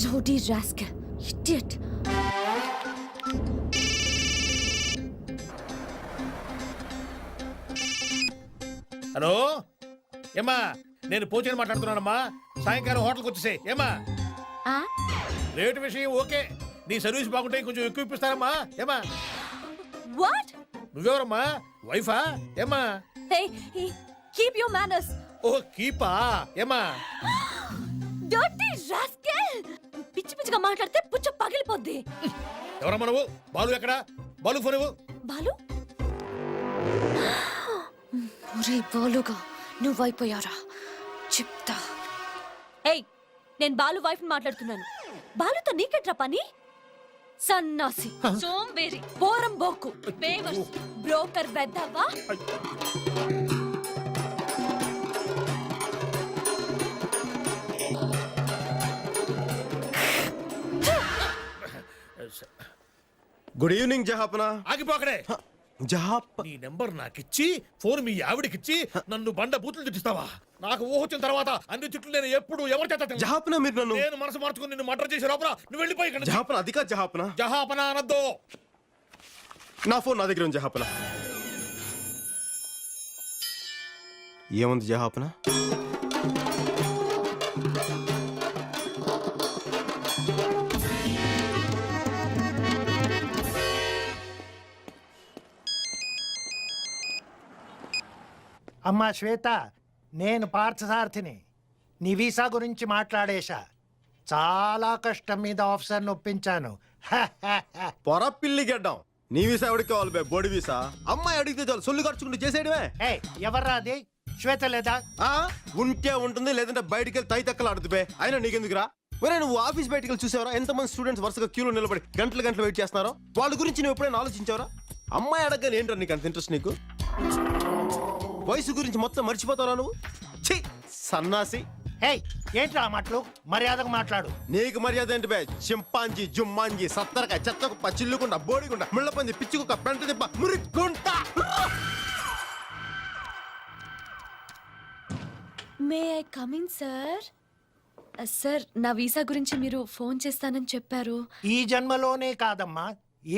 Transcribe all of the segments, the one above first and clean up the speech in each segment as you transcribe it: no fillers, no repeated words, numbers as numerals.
Rowdy rascal, idiot. Hello ఏమా, నేను పోచని మాట్లాడుతున్నానమ్మా. సాయంకాలం హోటల్కి వచ్చేసే ఏమా. రేటు విషయం ఓకే, నీ సర్వీస్ బాగుంటే కొంచెం ఎక్కువ ఇప్పిస్తారమ్మా ఏమా. What? నువ్వెవరమ్మా, వైఫా ఏమా? Hey, keep your manners. ఓ కీపా ఏమా. Dirty rascal. పిచ్చి పిచ్చిగా మాట్లాడితే పుచ్చ పగిలిపోద్ది. ఎవరమ్మా నువ్వు? బాలు ఎక్కడా? బాలు ఫోన్ ఇవ్వు. బాలు? ఒరే బాలుగా నువ్వైపోయారా చెప్తా. ఏయ్, నేను బాలు వైఫ్ మాట్లాడుతున్నాను. బాలుతో నీకెట్రా పని? సన్నాసి, సోంబేరి, పోరం బోకు, బేవర్స్, బ్రోకర్ బెద్దవ్వా. గుడ్ ఈవినింగ్ జహాపనా. ఆగిపోకడే. జహాప్ నీ నెంబర్ నాకిచ్చి ఫోన్ మీ ఆవిడకిచ్చి నన్ను బండ బూతులు తిట్టిస్తావా? నాకు ఊహ వచ్చిన తర్వాత అన్ని చుట్టూ నేను ఎప్పుడు ఎవరి చేత తినను. జహాపనా మీరు నన్ను. నేను మనసు మార్చుకుని నిన్ను మర్డర్ చేసే లోపల నువ్వు వెళ్ళిపోయి ఇక్కడ నుంచి. జహాపనా అది కాదు జహాపనా. జహాపనా అనద్దు. నా ఫోన్ నా దగ్గర ఉంది జహాపనా. ఏముంది జహాపనా? అమ్మా శ్వేత, నేను పార్థసారథిని. నీ వీసా గురించి మాట్లాడేశా. చాలా కష్టం మీద ఆఫీసర్ని ఒప్పించాను. పొర పిల్లి గడ్డం. నీ వీసా ఎవరికి కావాలి బే? బోడి వీసా. అమ్మాయి అడిగితే చాలు సొల్లు ఖర్చుకుంటూ చేసేయడమే. ఎవర్రా అది? శ్వేత లేదా? ఉంటే ఉంటుంది, లేదంటే బయటికి వెళ్ళి తై తక్కలు ఆడుతు బే. అయినా నీకెందుకురా? ఒరే నువ్వు ఆఫీస్ బయటికి వెళ్ళి చూసావరా ఎంతమంది స్టూడెంట్స్ వరుసగా క్యూలో నిలబడి గంటలు గంటలు వెయిట్ చేస్తున్నారో? వాళ్ళ గురించి నువ్వు ఎప్పుడైనా ఆలోచించావరా? అమ్మాయి అడగగానే ఏంటో నీకు అంత ఇంట్రెస్ట్? నీకు వయసు గురించి మొత్తం మర్చిపోతావా నువ్వు? ఛీ సన్నాసి. ఏంట్రా మాటలు? మర్యాదగా మాట్లాడు. నీకు మర్యాద ఏంటి బే? చింపాంజీ, జుమ్మాంజీ, సత్తరకాయ, చెత్తకుప్ప, చిల్లుకుంట, బోడిగుంట, ముళ్ళపంది, పిచ్చుకుక్క, పెంట దిబ్బ, మురిగుంట. May I come in sir? Sir, నా వీసా గురించి మీరు ఫోన్ చేస్తానని చెప్పారు. ఈ జన్మలోనే కాదమ్మా,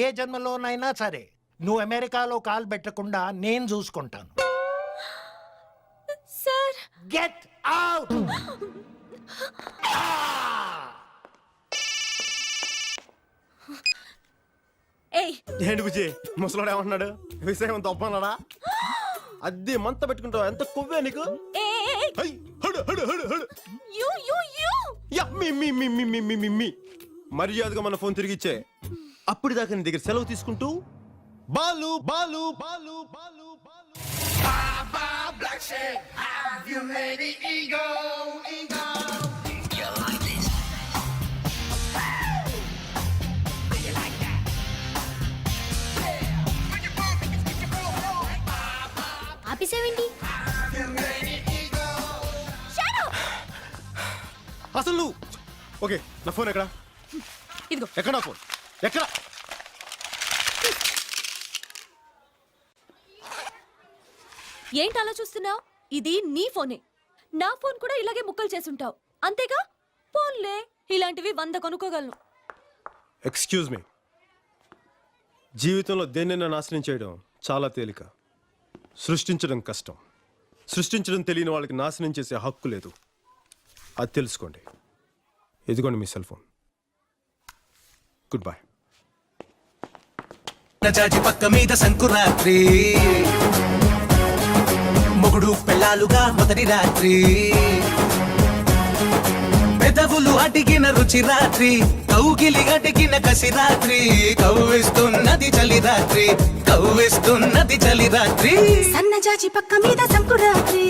ఏ జన్మలోనైనా సరే నువ్వు అమెరికాలో కాలు పెట్టకుండా నేను చూసుకుంటాను. Sir, get out. ఏంటి బుజ్జి ముసలాడు ఏమంటున్నాడు? విషయం తప్పన్నాడా? అద్దె మంత పెట్టుకుంటావు. ఎంత కొవ్వే నీకు? మర్యాదగా మన ఫోన్ తిరిగిచ్చే. అప్పటిదాకా నీ దగ్గర సెలవు తీసుకుంటూ Balu Balu Balu Balu Balu. Black shade, have you made it ego, ego? You like this? Do you like that? Yeah. When you bump it, get your ball rolling. ఆపిసేవేంటి? Have you made it ego? Shut up! అసలు నువ్వు okay. నా phone ఎక్కడ? ఇదిగో. ఎక్కడ నా phone? ఎక్కడ? ఏంటి అలా చూస్తున్నావు? ఇది నీ ఫోనే. నా ఫోన్ కూడా ఇలాగే ముక్కలు చేసుంటావు అంతేగా? ఫోన్లే ఇలాంటివి 100 కొనుక్కోగలను. Excuse me. జీవితంలో దేన్నైనా నాశనం చేయడం చాలా తేలిక, సృష్టించడం కష్టం. సృష్టించడం తెలియని వాళ్ళకి నాశనం చేసే హక్కు లేదు. అది తెలుసుకోండి. ఇదిగోండి మీ సెల్ ఫోన్. Good bye. జాజి పక్క మీద సంకురాత్రి, మొగుడు పెళ్ళాలుగా మొదటి రాత్రి, పెదవులు అడిగిన రుచి రాత్రి, కౌగిలి అడిగిన కసి రాత్రి, కవ్విస్తున్నది చలి రాత్రి, కవ్విస్తున్నది చలి రాత్రి. సన్నజాజి పక్క మీద సంకురాత్రి.